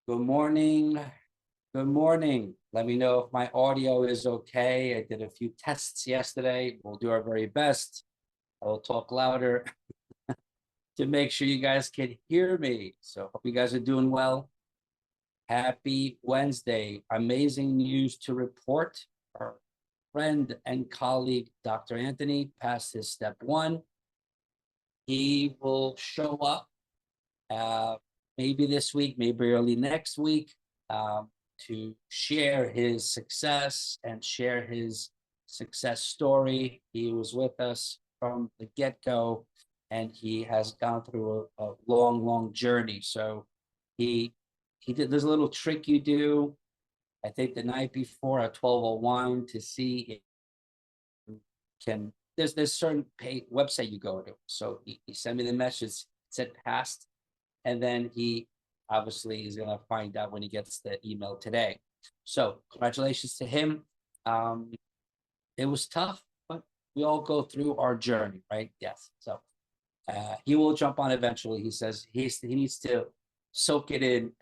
Good morning. Good morning. Let me know if my audio is okay. I did a few tests yesterday. We'll do our very best. I will talk louder to make sure you guys can hear me. So hope you guys are doing well. Happy Wednesday. Amazing news to report. Our friend and colleague, Dr. Anthony, passed his step one. He will show up maybe this week, maybe early next week, to share his success and share his success story. He was with us from the get-go, and he has gone through a long, long journey. So he did. There's a little trick you do, I think, the night before at 12:01 to see if can. There's certain website you go to. So he sent me the message, said passed, and then he obviously is going to find out when he gets the email today. So congratulations to him. It was tough, but we all go through our journey, right? Yes. So he will jump on eventually. He says he needs to soak it in,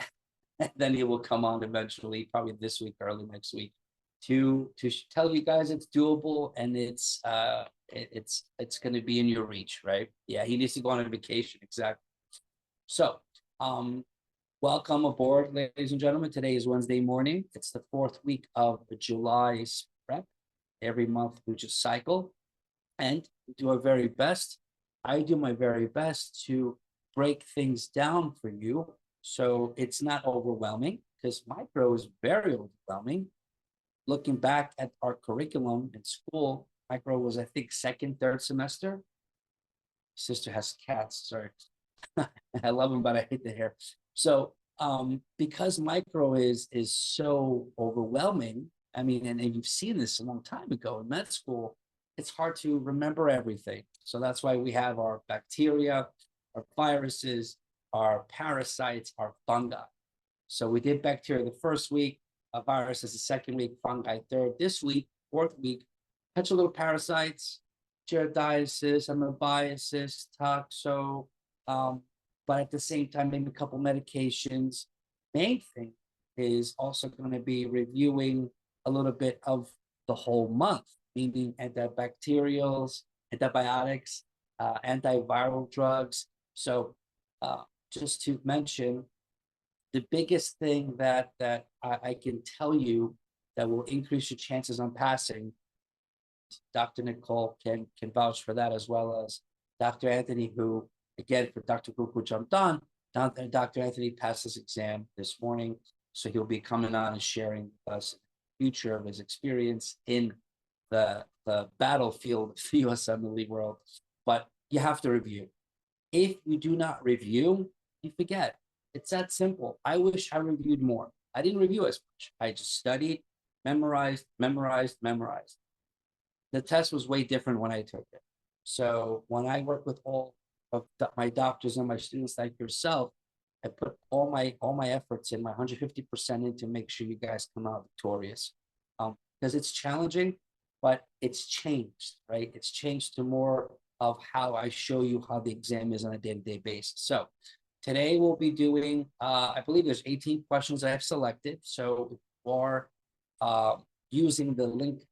and then he will come on eventually, probably this week, early next week, to tell you guys it's doable and it's going to be in your reach, right? Yeah, he needs to go on a vacation, exactly. So, welcome aboard, ladies and gentlemen. Today is Wednesday morning. It's the fourth week of July's prep. Every month we just cycle and do our very best. I do my very best to break things down for you so it's not overwhelming, because micro is very overwhelming. Looking back at our curriculum in school, micro was, I think, second, third semester. Sister has cats, sorry. I love them, but I hate the hair. So because micro is so overwhelming, I mean, and you've seen this a long time ago in med school, it's hard to remember everything. So that's why we have our bacteria, our viruses, our parasites, our fungi. So we did bacteria the first week, viruses the second week, fungi third. This week, fourth week, catch a little parasites, giardiasis, amoebiasis, toxo, but at the same time, maybe a couple medications. Main thing is also going to be reviewing a little bit of the whole month, meaning antibacterials, antibiotics, antiviral drugs. So just to mention, the biggest thing that I can tell you that will increase your chances on passing, Dr. Nicole can vouch for that, as well as Dr. Anthony, who, again, for Dr. Cook, who jumped on, Dr. Anthony passed his exam this morning, so he'll be coming on and sharing with us the future of his experience in the battlefield of the USMLE world. But you have to review. If you do not review, you forget. It's that simple. I wish I reviewed more. I didn't review as much. I just studied, memorized. The test was way different when I took it. So when I work with all of my doctors and my students like yourself, I put all my efforts in, my 150% in, to make sure you guys come out victorious. Because it's challenging, but it's changed, right? It's changed to more of how I show you how the exam is on a day-to-day basis. So today we'll be doing, I believe there's 18 questions I have selected. So if you are using the link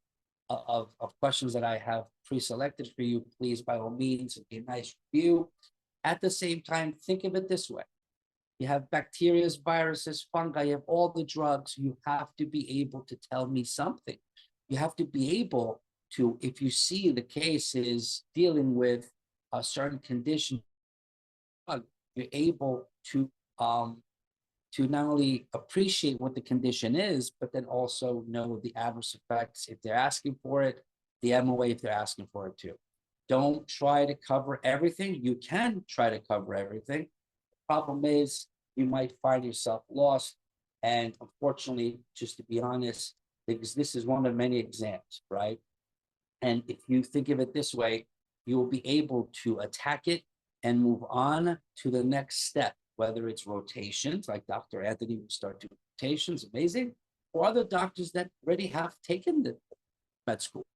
of questions that I have pre-selected for you, please, by all means, be a nice review. At the same time, think of it this way. You have bacteria, viruses, fungi, you have all the drugs. You have to be able to tell me something. You have to be able to, if you see the case is dealing with a certain condition, you're able to not only appreciate what the condition is, but then also know the adverse effects if they're asking for it, the MOA if they're asking for it too. Don't try to cover everything. You can try to cover everything. The problem is you might find yourself lost. And unfortunately, just to be honest, because this is one of many exams, right? And if you think of it this way, you will be able to attack it and move on to the next step, whether it's rotations, like Dr. Anthony will start doing rotations, amazing, or other doctors that already have taken the med school,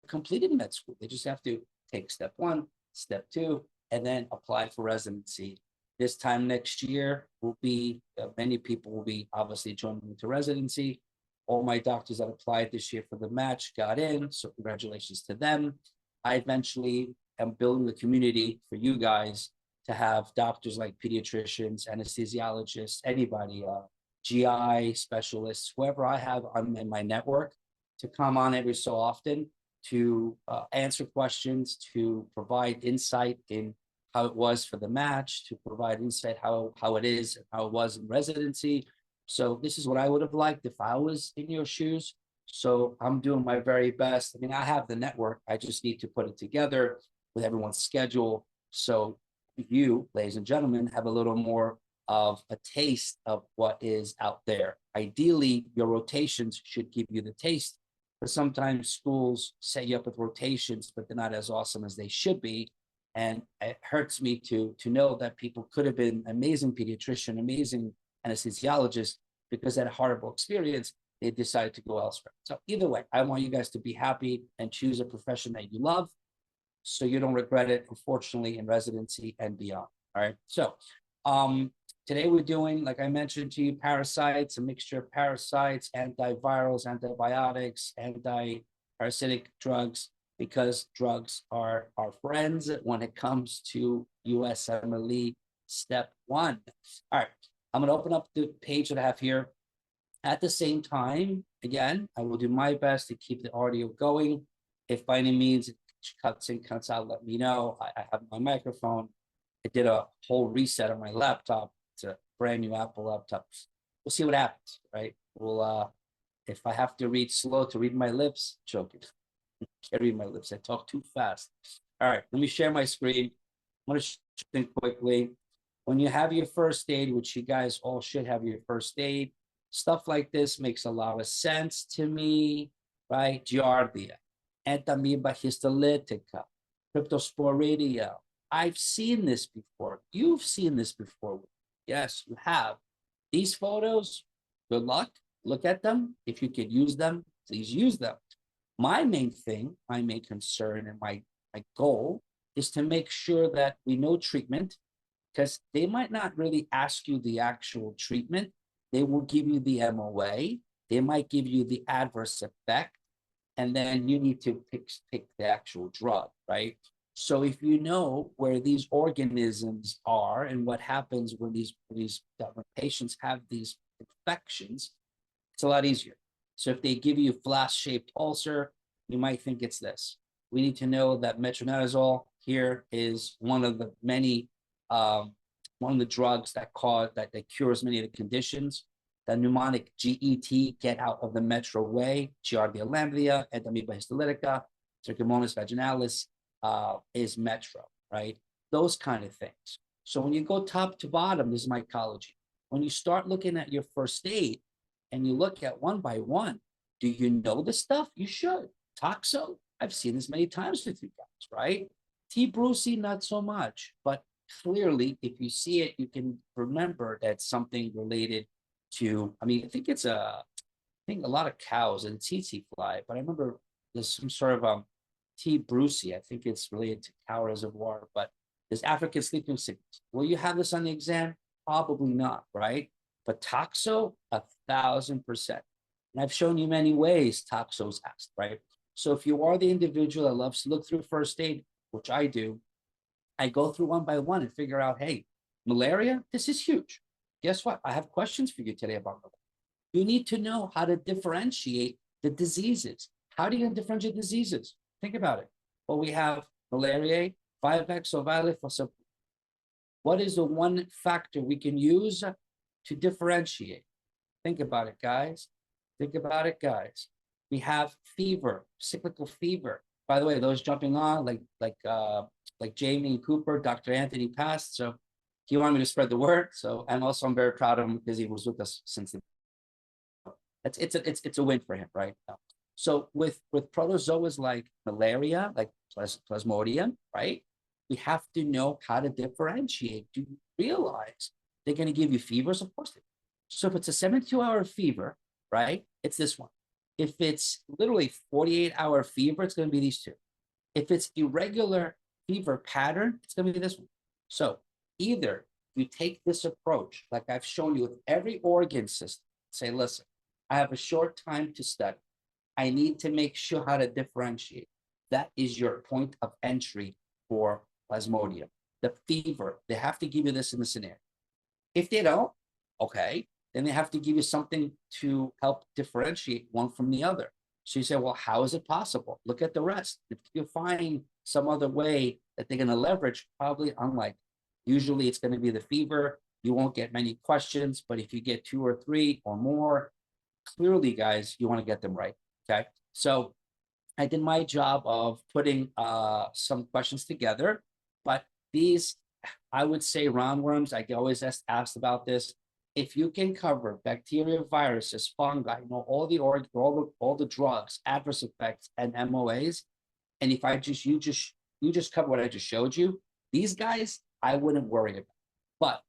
completed med school. They just have to take step one, step two, and then apply for residency this time next year will be, many people will be obviously joining into residency. All my doctors that applied this year for the match got in, so congratulations to them. I eventually am building the community for you guys to have doctors like pediatricians, anesthesiologists, anybody, GI specialists, whoever I have in my network, to come on every so often to answer questions, to provide insight in how it was for the match, to provide insight how it is and how it was in residency. So this is what I would have liked if I was in your shoes. So I'm doing my very best. I mean, I have the network. I just need to put it together with everyone's schedule. So you, ladies and gentlemen, have a little more of a taste of what is out there. Ideally, your rotations should give you the taste, but sometimes schools set you up with rotations, but they're not as awesome as they should be. And it hurts me to know that people could have been amazing pediatrician, amazing anesthesiologist, because they had a horrible experience, they decided to go elsewhere. So either way, I want you guys to be happy and choose a profession that you love, so you don't regret it, unfortunately, in residency and beyond. All right. So today we're doing, like I mentioned to you, parasites, a mixture of parasites, antivirals, antibiotics, anti-parasitic drugs, because drugs are our friends when it comes to USMLE step 1. All right. I'm going to open up the page that I have here. At the same time, again, I will do my best to keep the audio going. If by any means it cuts in, cuts out, let me know. I have my microphone. I did a whole reset on my laptop. It's a brand new Apple laptop. We'll see what happens, right? We'll, if I have to read slow to read my lips, joking. Can't read my lips. I talk too fast. All right, let me share my screen. I'm going to think quickly. When you have your first aid, which you guys all should have your first aid, stuff like this makes a lot of sense to me, right? Giardia, Entamoeba histolytica, Cryptosporidia. I've seen this before. You've seen this before. Yes, you have. These photos, good luck. Look at them. If you could use them, please use them. My main thing, my main concern, and my goal is to make sure that we know treatment, because they might not really ask you the actual treatment. They will give you the MOA. They might give you the adverse effect, and then you need to pick the actual drug, right? So if you know where these organisms are and what happens when when patients have these infections, it's a lot easier. So if they give you a flask-shaped ulcer, you might think it's this. We need to know that metronidazole here is one of the many, one of the drugs that cures many of the conditions. The mnemonic GET, get out of the metro way, Giardia lamblia, Entamoeba histolytica, Trichomonas vaginalis is metro, right? Those kind of things. So when you go top to bottom, this is mycology. When you start looking at your first aid and you look at one by one, do you know the stuff? You should. Toxo, I've seen this many times with you guys, right? T. brucei, not so much, but clearly, if you see it, you can remember that something related to, I mean, I think a lot of cows and tsetse fly, but I remember there's some sort of T. brucei. I think it's related to cow reservoir, but there's African sleeping sickness. Will you have this on the exam? Probably not, right? But toxo, 1,000%. And I've shown you many ways toxo's asked, right? So if you are the individual that loves to look through first aid, which I do, I go through one by one and figure out, hey, malaria, this is huge. Guess what? I have questions for you today about malaria. You need to know how to differentiate the diseases. How do you differentiate diseases? Think about it. Well, we have malaria, 5X, ovale, what is the one factor we can use to differentiate? Think about it, guys. Think about it, guys. We have fever, cyclical fever. By the way, those jumping on, like Jamie Cooper, Dr. Anthony passed, so he wanted me to spread the word. So, and also I'm very proud of him because he was with us since the. It's a win for him, right? So with protozoas like malaria, like Plasmodium, right? We have to know how to differentiate. Do you realize they're going to give you fevers? Of course they do. So if it's a 72-hour fever, right? It's this one. If it's literally 48-hour fever, it's going to be these two. If it's irregular fever pattern, it's going to be this one. So either you take this approach, like I've shown you with every organ system, say, listen, I have a short time to study. I need to make sure how to differentiate. That is your point of entry for Plasmodium. The fever, they have to give you this in the scenario. If they don't, okay, then they have to give you something to help differentiate one from the other. So you say, well, how is it possible? Look at the rest. If you find some other way that they're going to leverage, probably unlike. Usually it's going to be the fever. You won't get many questions, but if you get 2 or 3 or more, clearly, guys, you want to get them right. Okay. So I did my job of putting some questions together, but these, I would say roundworms, I get always asked about this. If you can cover bacteria, viruses, fungi, all the drugs, adverse effects, and MOAs, and if you just cover what I just showed you, these guys I wouldn't worry about. But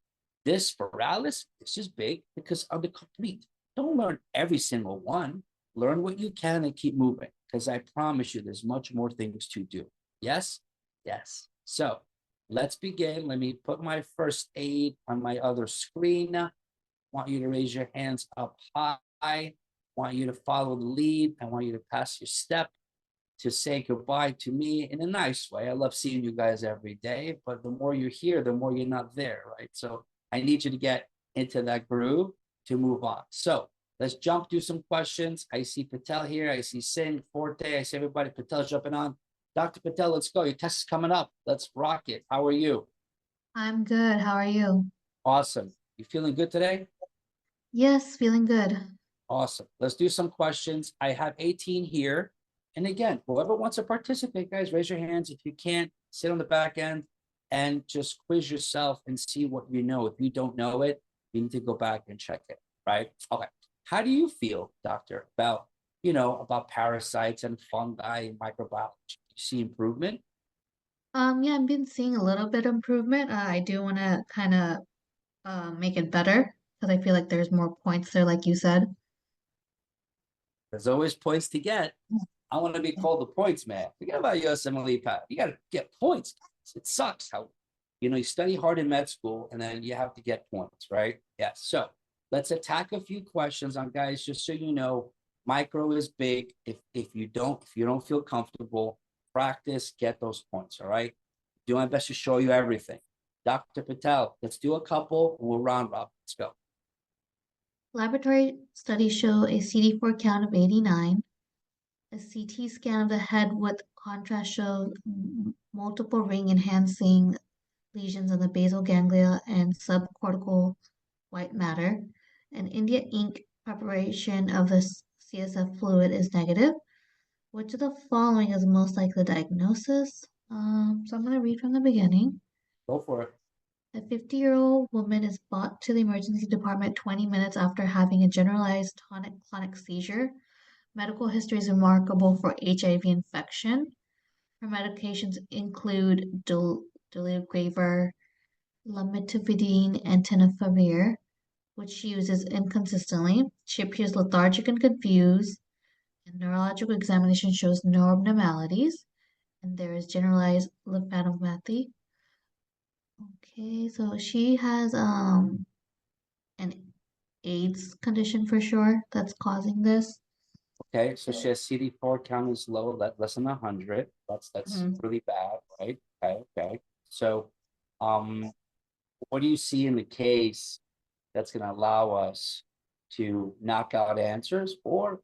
this spiralis, this is big because of the complete. Don't learn every single one. Learn what you can and keep moving, because I promise you there's much more things to do. Yes? Yes. So let's begin. Let me put my first aid on my other screen. I want you to raise your hands up high. I want you to follow the lead. I want you to pass your step to say goodbye to me in a nice way. I love seeing you guys every day, but the more you're here, the more you're not there, right? So I need you to get into that groove to move on. So let's jump through some questions. I see Patel here. I see Singh, Forte. I see everybody. Patel jumping on. Dr. Patel, let's go. Your test is coming up. Let's rock it. How are you? I'm good. How are you? Awesome. You feeling good today? Yes, feeling good. Awesome. Let's do some questions. I have 18 here. And again, whoever wants to participate, guys, raise your hands. If you can't, sit on the back end and just quiz yourself and see what you know. If you don't know it, you need to go back and check it, right? Okay. How do you feel, doctor, about parasites and fungi and microbiology? Do you see improvement? Yeah, I've been seeing a little bit improvement. I do want to kind of make it better because I feel like there's more points there, like you said. There's always points to get. I want to be called the points man. Forget about USMLE, Pat. You got to get points. It sucks how, you study hard in med school and then you have to get points, right? Yeah. So let's attack a few questions on, guys, just so you know, micro is big. If you don't feel comfortable, practice, get those points. All right. Do my best to show you everything. Dr. Patel, let's do a couple. We'll round up. Let's go. Laboratory studies show a CD4 count of 89. A CT scan of the head with contrast shows multiple ring enhancing lesions in the basal ganglia and subcortical white matter. An India ink preparation of the CSF fluid is negative. Which of the following is most likely diagnosis? So I'm going to read from the beginning. Go for it. A 50-year-old woman is brought to the emergency department 20 minutes after having a generalized tonic-clonic seizure. Medical history is remarkable for HIV infection. Her medications include dolutegravir, lamivudine, and tenofovir, which she uses inconsistently. She appears lethargic and confused, and neurological examination shows no abnormalities, and there is generalized lymphadenopathy. Okay, so she has an AIDS condition for sure that's causing this. Okay, so she has CD4 count is low, less than 100. That's Mhm. really bad, right? Okay, okay. So, um, what do you see in the case that's going to allow us to knock out answers or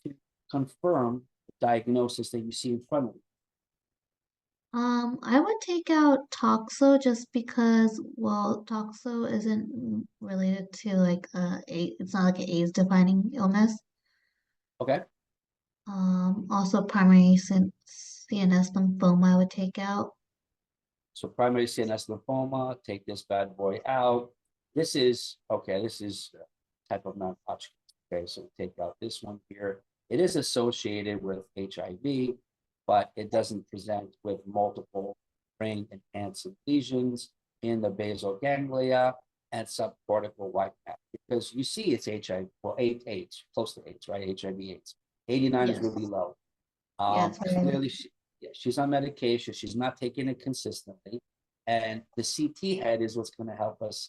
to confirm the diagnosis that you see in front of you? I would take out Toxo just because, well, Toxo isn't related to like it's not like an AIDS defining illness. Okay, Also primary CNS lymphoma I would take out. so primary CNS lymphoma, take this bad boy out. This is okay. This is type of non-Hodgkin. Okay, so take out this one here. It is associated with HIV, but it doesn't present with multiple brain enhancing lesions in the basal ganglia and subcortical white matter because you see it's HIV, well, AIDS, close to AIDS, right? HIV/AIDS. 89 is Yes. really low. Yeah, it's very Clearly, she's on medication. She's not taking it consistently. And the CT head is what's going to help us